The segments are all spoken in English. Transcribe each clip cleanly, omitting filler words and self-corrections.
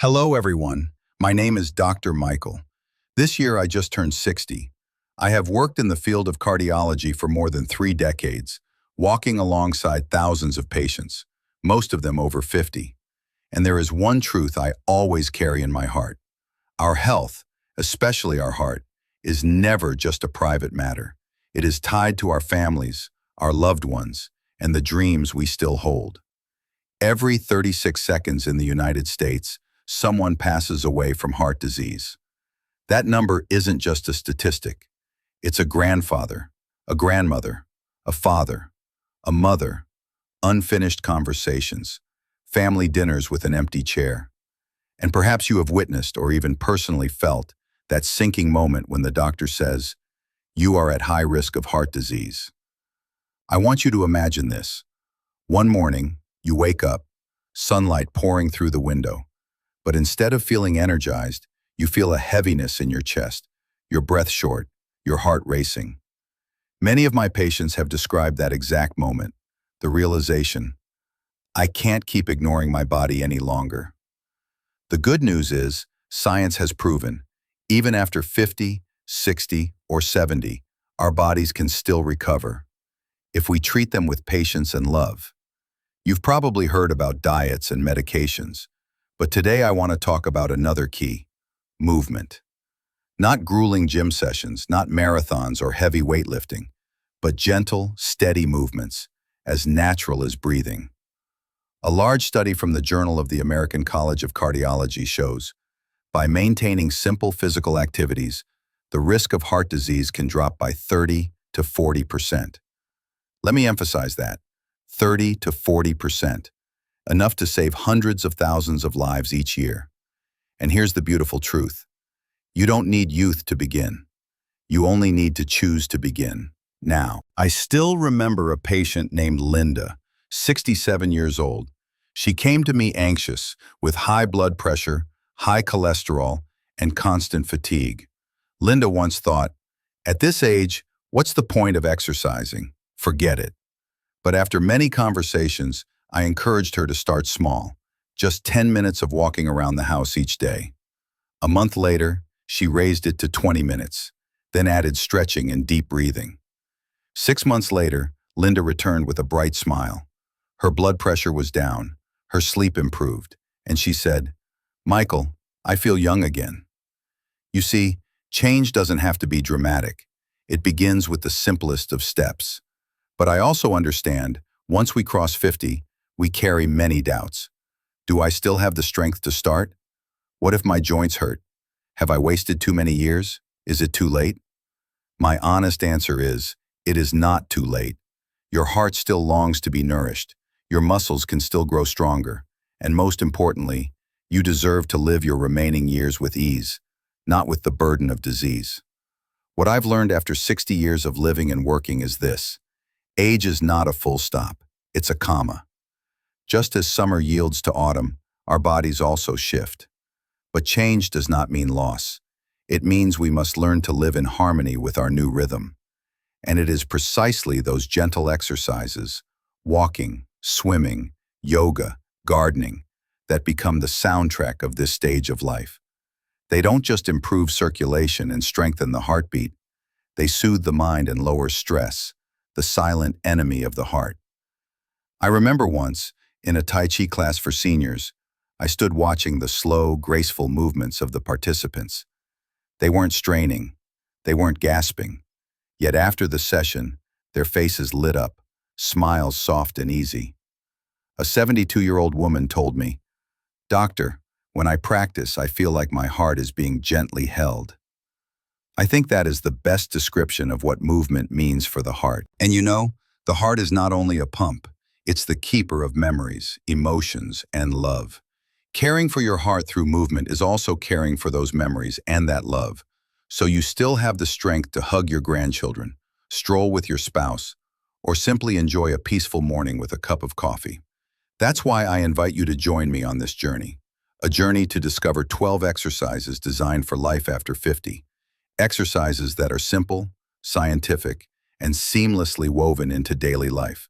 Hello, everyone. My name is Dr. Michael. This year, I just turned 60. I have worked in the field of cardiology for more than 3 decades, walking alongside thousands of patients, most of them over 50. And there is one truth I always carry in my heart. Our health, especially our heart, is never just a private matter. It is tied to our families, our loved ones, and the dreams we still hold. Every 36 seconds in the United States, someone passes away from heart disease. That number isn't just a statistic. It's a grandfather, a grandmother, a father, a mother, unfinished conversations, family dinners with an empty chair. And perhaps you have witnessed or even personally felt that sinking moment when the doctor says, "You are at high risk of heart disease." I want you to imagine this. One morning, you wake up, sunlight pouring through the window. But instead of feeling energized, you feel a heaviness in your chest, your breath short, your heart racing. Many of my patients have described that exact moment, the realization, I can't keep ignoring my body any longer. The good news is, science has proven, even after 50, 60, or 70, our bodies can still recover, if we treat them with patience and love. You've probably heard about diets and medications, but today I want to talk about another key, movement. Not grueling gym sessions, not marathons or heavy weightlifting, but gentle, steady movements, as natural as breathing. A large study from the Journal of the American College of Cardiology shows, by maintaining simple physical activities, the risk of heart disease can drop by 30 to 40%. Let me emphasize that, 30 to 40%. Enough to save hundreds of thousands of lives each year. And here's the beautiful truth. You don't need youth to begin. You only need to choose to begin, now. I still remember a patient named Linda, 67 years old. She came to me anxious, with high blood pressure, high cholesterol, and constant fatigue. Linda once thought, at this age, what's the point of exercising? Forget it. But after many conversations, I encouraged her to start small, just 10 minutes of walking around the house each day. A month later, she raised it to 20 minutes, then added stretching and deep breathing. 6 months later, Linda returned with a bright smile. Her blood pressure was down, her sleep improved, and she said, "Michael, I feel young again." You see, change doesn't have to be dramatic. It begins with the simplest of steps. But I also understand, once we cross 50, we carry many doubts. Do I still have the strength to start? What if my joints hurt? Have I wasted too many years? Is it too late? My honest answer is, it is not too late. Your heart still longs to be nourished. Your muscles can still grow stronger. And most importantly, you deserve to live your remaining years with ease, not with the burden of disease. What I've learned after 60 years of living and working is this. Age is not a full stop. It's a comma. Just as summer yields to autumn, our bodies also shift. But change does not mean loss. It means we must learn to live in harmony with our new rhythm. And it is precisely those gentle exercises, walking, swimming, yoga, gardening, that become the soundtrack of this stage of life. They don't just improve circulation and strengthen the heartbeat. They soothe the mind and lower stress, the silent enemy of the heart. I remember once, in a Tai Chi class for seniors, I stood watching the slow, graceful movements of the participants. They weren't straining, they weren't gasping. Yet after the session, their faces lit up, smiles soft and easy. A 72-year-old woman told me, "Doctor, when I practice, I feel like my heart is being gently held." I think that is the best description of what movement means for the heart. And you know, the heart is not only a pump, it's the keeper of memories, emotions, and love. Caring for your heart through movement is also caring for those memories and that love, so you still have the strength to hug your grandchildren, stroll with your spouse, or simply enjoy a peaceful morning with a cup of coffee. That's why I invite you to join me on this journey, a journey to discover 12 exercises designed for life after 50, exercises that are simple, scientific, and seamlessly woven into daily life.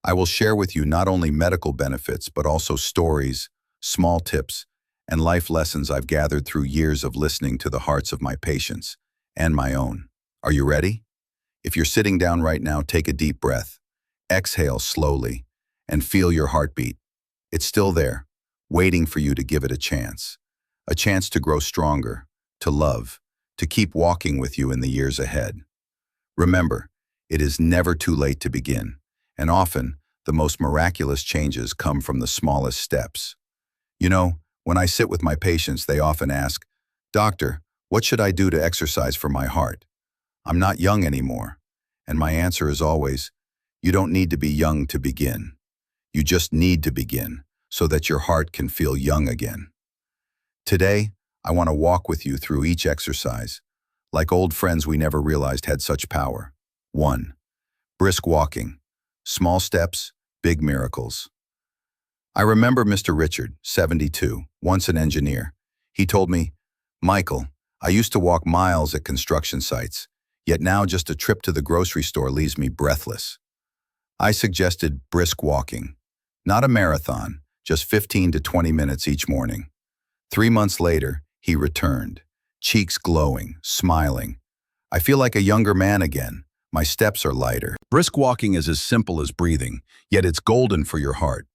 I will share with you not only medical benefits, but also stories, small tips, and life lessons I've gathered through years of listening to the hearts of my patients and my own. Are you ready? If you're sitting down right now, take a deep breath, exhale slowly, and feel your heartbeat. It's still there, waiting for you to give it a chance to grow stronger, to love, to keep walking with you in the years ahead. Remember, it is never too late to begin, and often the most miraculous changes come from the smallest steps. You know, when I sit with my patients, they often ask, "Doctor, what should I do to exercise for my heart? I'm not young anymore." And my answer is always, you don't need to be young to begin. You just need to begin so that your heart can feel young again. Today, I want to walk with you through each exercise, like old friends we never realized had such power. 1. Brisk walking. Small steps, big miracles. I remember Mr. Richard, 72, once an engineer. He told me, "Michael, I used to walk miles at construction sites, yet now just a trip to the grocery store leaves me breathless." I suggested brisk walking, not a marathon, just 15 to 20 minutes each morning. 3 months later, he returned, cheeks glowing, smiling. "I feel like a younger man again. My steps are lighter." Brisk walking is as simple as breathing, yet it's golden for your heart.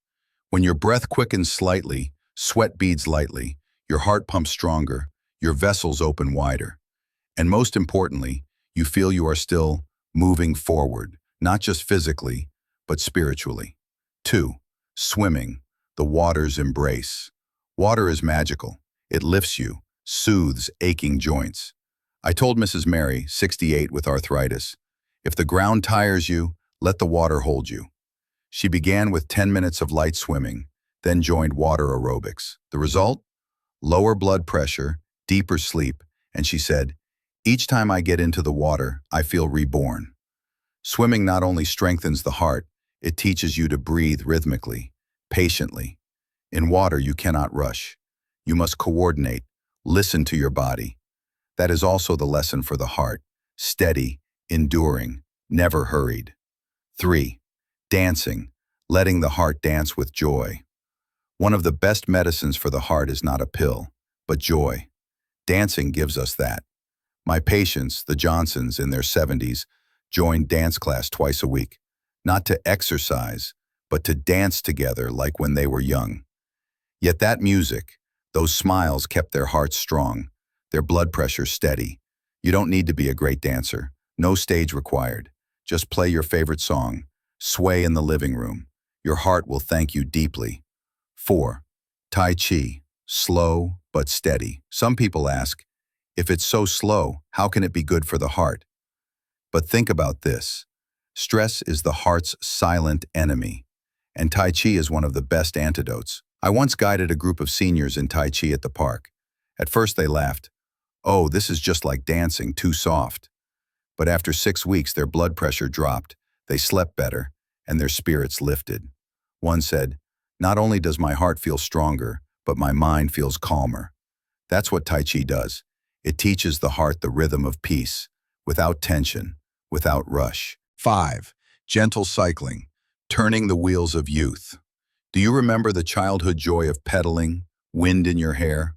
When your breath quickens slightly, sweat beads lightly, your heart pumps stronger, your vessels open wider. And most importantly, you feel you are still moving forward, not just physically, but spiritually. 2. Swimming, the water's embrace. Water is magical. It lifts you, soothes aching joints. I told Mrs. Mary, 68 with arthritis, "If the ground tires you, let the water hold you." She began with 10 minutes of light swimming, then joined water aerobics. The result? Lower blood pressure, deeper sleep, and she said, "Each time I get into the water, I feel reborn." Swimming not only strengthens the heart, it teaches you to breathe rhythmically, patiently. In water, you cannot rush. You must coordinate, listen to your body. That is also the lesson for the heart: steady, enduring, never hurried. 3. Dancing, letting the heart dance with joy. One of the best medicines for the heart is not a pill, but joy. Dancing gives us that. My patients, the Johnsons in their 70s, joined dance class twice a week, not to exercise, but to dance together like when they were young. Yet that music, those smiles kept their hearts strong, their blood pressure steady. You don't need to be a great dancer, no stage required. Just play your favorite song, sway in the living room. Your heart will thank you deeply. 4. Tai Chi, slow but steady. Some people ask, if it's so slow, how can it be good for the heart? But think about this. Stress is the heart's silent enemy, and Tai Chi is one of the best antidotes. I once guided a group of seniors in Tai Chi at the park. At first they laughed. "Oh, this is just like dancing, too soft." But after 6 weeks, their blood pressure dropped, they slept better, and their spirits lifted. One said, "Not only does my heart feel stronger, but my mind feels calmer." That's what Tai Chi does. It teaches the heart the rhythm of peace, without tension, without rush. 5. Gentle cycling, turning the wheels of youth. Do you remember the childhood joy of pedaling, wind in your hair?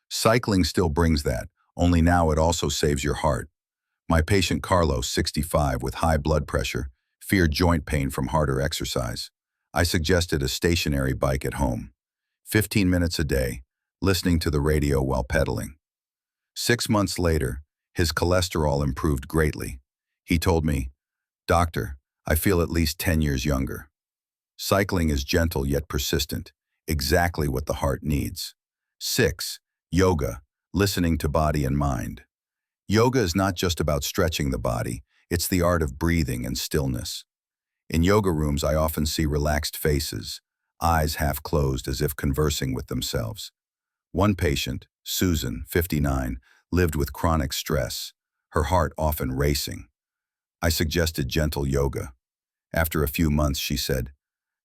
Cycling still brings that, only now it also saves your heart. My patient Carlos, 65, with high blood pressure, feared joint pain from harder exercise. I suggested a stationary bike at home. 15 minutes a day, listening to the radio while pedaling. 6 months later, his cholesterol improved greatly. He told me, "Doctor, I feel at least 10 years younger." Cycling is gentle yet persistent, exactly what the heart needs. 6. Yoga, listening to body and mind. Yoga is not just about stretching the body, it's the art of breathing and stillness. In yoga rooms, I often see relaxed faces, eyes half closed as if conversing with themselves. One patient, Susan, 59, lived with chronic stress, her heart often racing. I suggested gentle yoga. After a few months, she said,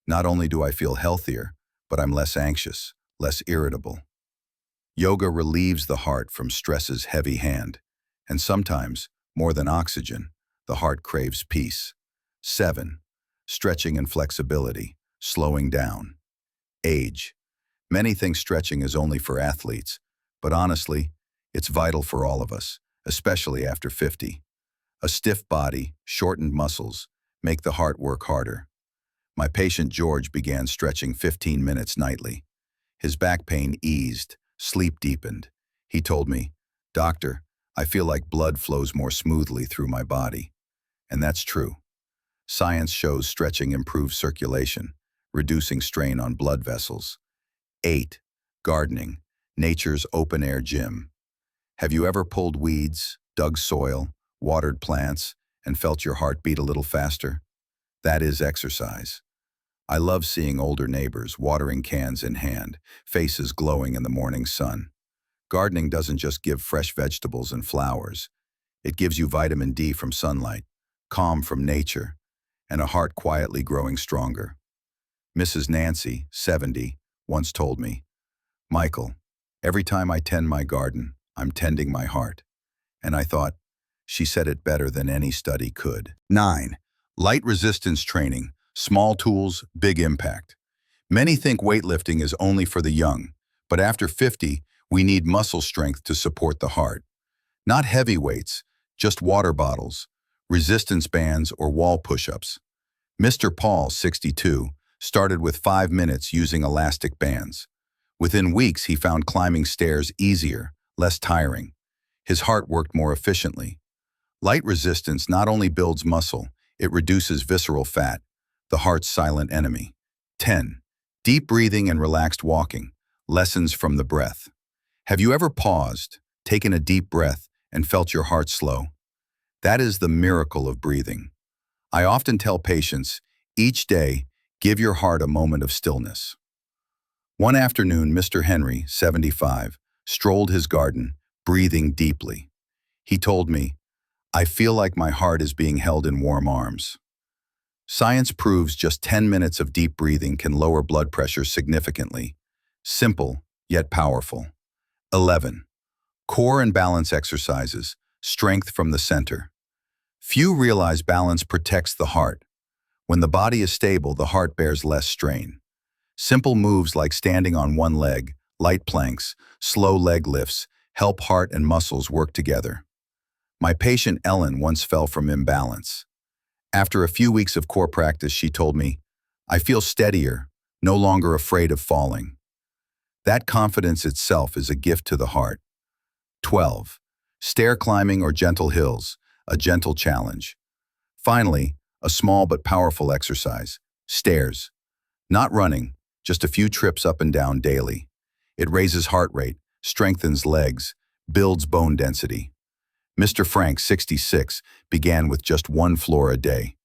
"Not only do I feel healthier, but I'm less anxious, less irritable." Yoga relieves the heart from stress's heavy hand, and sometimes, more than oxygen, the heart craves peace. 7. Stretching and flexibility, slowing down. Age. Many think stretching is only for athletes, but honestly, it's vital for all of us, especially after 50. A stiff body, shortened muscles, make the heart work harder. My patient George began stretching 15 minutes nightly. His back pain eased, sleep deepened. He told me, "Doctor, I feel like blood flows more smoothly through my body." And that's true. Science shows stretching improves circulation, reducing strain on blood vessels. 8. Gardening, nature's open-air gym. Have you ever pulled weeds, dug soil, watered plants, and felt your heart beat a little faster? That is exercise. I love seeing older neighbors watering cans in hand, faces glowing in the morning sun. Gardening doesn't just give fresh vegetables and flowers. It gives you vitamin D from sunlight, calm from nature, and a heart quietly growing stronger. Mrs. Nancy, 70, once told me, "Michael, every time I tend my garden, I'm tending my heart." And I thought, she said it better than any study could. 9. Light resistance training, small tools, big impact. Many think weightlifting is only for the young, but after 50, we need muscle strength to support the heart. Not heavy weights, just water bottles, resistance bands, or wall push-ups. Mr. Paul, 62, started with 5 minutes using elastic bands. Within weeks, he found climbing stairs easier, less tiring. His heart worked more efficiently. Light resistance not only builds muscle, it reduces visceral fat, the heart's silent enemy. 10. Deep breathing and relaxed walking, lessons from the breath. Have you ever paused, taken a deep breath, and felt your heart slow? That is the miracle of breathing. I often tell patients, each day, give your heart a moment of stillness. One afternoon, Mr. Henry, 75, strolled his garden, breathing deeply. He told me, "I feel like my heart is being held in warm arms." Science proves just 10 minutes of deep breathing can lower blood pressure significantly. Simple, yet powerful. 11. Core and balance exercises, strength from the center. Few realize balance protects the heart. When the body is stable, the heart bears less strain. Simple moves like standing on one leg, light planks, slow leg lifts, help heart and muscles work together. My patient Ellen once fell from imbalance. After a few weeks of core practice, she told me, "I feel steadier, no longer afraid of falling." That confidence itself is a gift to the heart. 12. Stair climbing or gentle hills, a gentle challenge. Finally, a small but powerful exercise, stairs. Not running, just a few trips up and down daily. It raises heart rate, strengthens legs, builds bone density. Mr. Frank, 66, began with just 1 floor a day.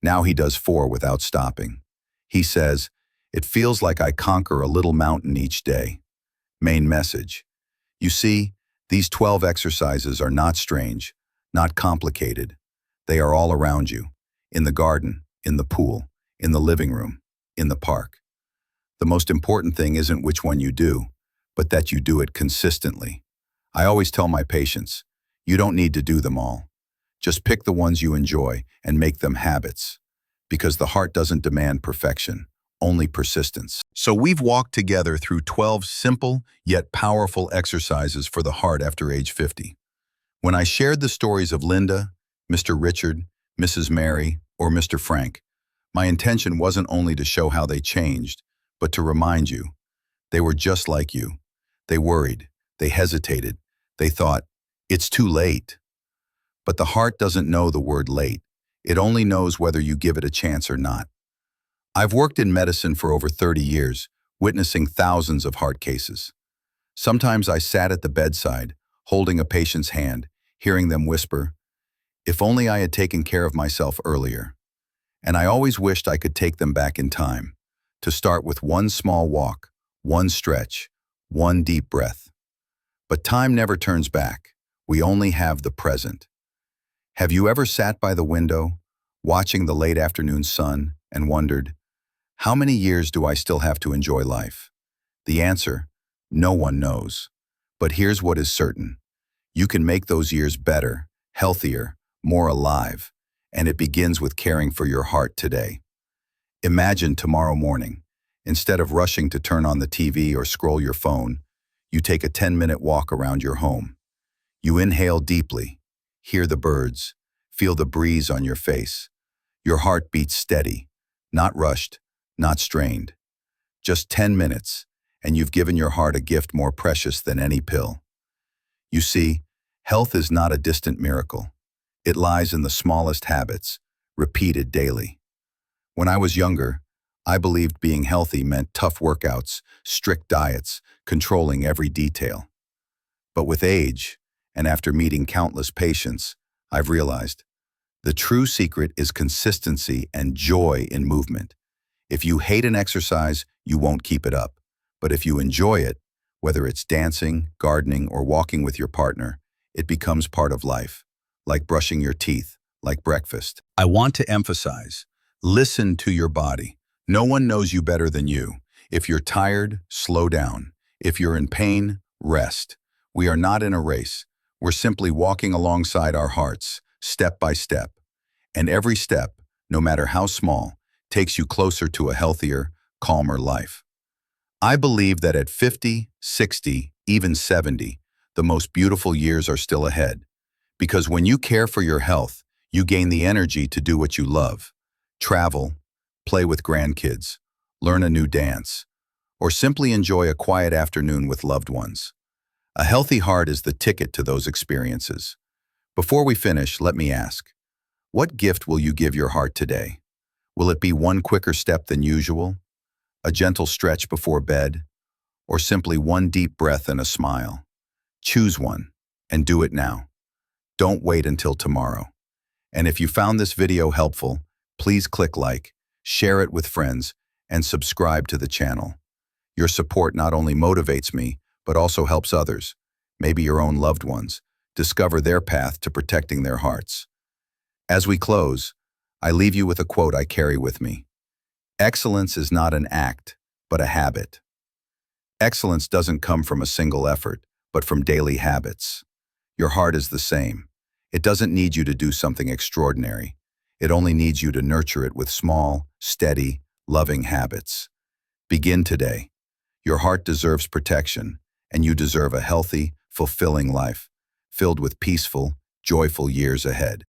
Now he does 4 without stopping. He says, "It feels like I conquer a little mountain each day." Main message. You see, these 12 exercises are not strange, not complicated. They are all around you, in the garden, in the pool, in the living room, in the park. The most important thing isn't which one you do, but that you do it consistently. I always tell my patients, you don't need to do them all. Just pick the ones you enjoy and make them habits. Because the heart doesn't demand perfection, only persistence. So we've walked together through 12 simple yet powerful exercises for the heart after age 50. When I shared the stories of Linda, Mr. Richard, Mrs. Mary, or Mr. Frank, my intention wasn't only to show how they changed, but to remind you, they were just like you. They worried, they hesitated, they thought, "It's too late." But the heart doesn't know the word late. It only knows whether you give it a chance or not. I've worked in medicine for over 30 years, witnessing thousands of heart cases. Sometimes I sat at the bedside, holding a patient's hand, hearing them whisper, "If only I had taken care of myself earlier." And I always wished I could take them back in time, to start with one small walk, one stretch, one deep breath. But time never turns back. We only have the present. Have you ever sat by the window, watching the late afternoon sun, and wondered, how many years do I still have to enjoy life? The answer, no one knows. But here's what is certain. You can make those years better, healthier, more alive, and it begins with caring for your heart today. Imagine tomorrow morning, Instead of rushing to turn on the TV or scroll your phone, you take a 10-minute walk around your home. You inhale deeply, hear the birds, feel the breeze on your face. Your heart beats steady, not rushed, not strained. Just 10 minutes, and you've given your heart a gift more precious than any pill. You see, health is not a distant miracle. It lies in the smallest habits, repeated daily. When I was younger, I believed being healthy meant tough workouts, strict diets, controlling every detail. But with age, and after meeting countless patients, I've realized the true secret is consistency and joy in movement. If you hate an exercise, you won't keep it up. But if you enjoy it, whether it's dancing, gardening, or walking with your partner, it becomes part of life, like brushing your teeth, like breakfast. I want to emphasize, listen to your body. No one knows you better than you. If you're tired, slow down. If you're in pain, rest. We are not in a race. We're simply walking alongside our hearts, step by step. And every step, no matter how small, takes you closer to a healthier, calmer life. I believe that at 50, 60, even 70, the most beautiful years are still ahead. Because when you care for your health, you gain the energy to do what you love. Travel, play with grandkids, learn a new dance, or simply enjoy a quiet afternoon with loved ones. A healthy heart is the ticket to those experiences. Before we finish, let me ask, what gift will you give your heart today? Will it be one quicker step than usual? A gentle stretch before bed? Or simply one deep breath and a smile? Choose one, and do it now. Don't wait until tomorrow. And if you found this video helpful, please click like, share it with friends, and subscribe to the channel. Your support not only motivates me, but also helps others, maybe your own loved ones, discover their path to protecting their hearts. As we close, I leave you with a quote I carry with me. Excellence is not an act, but a habit. Excellence doesn't come from a single effort, but from daily habits. Your heart is the same. It doesn't need you to do something extraordinary. It only needs you to nurture it with small, steady, loving habits. Begin today. Your heart deserves protection, and you deserve a healthy, fulfilling life, filled with peaceful, joyful years ahead.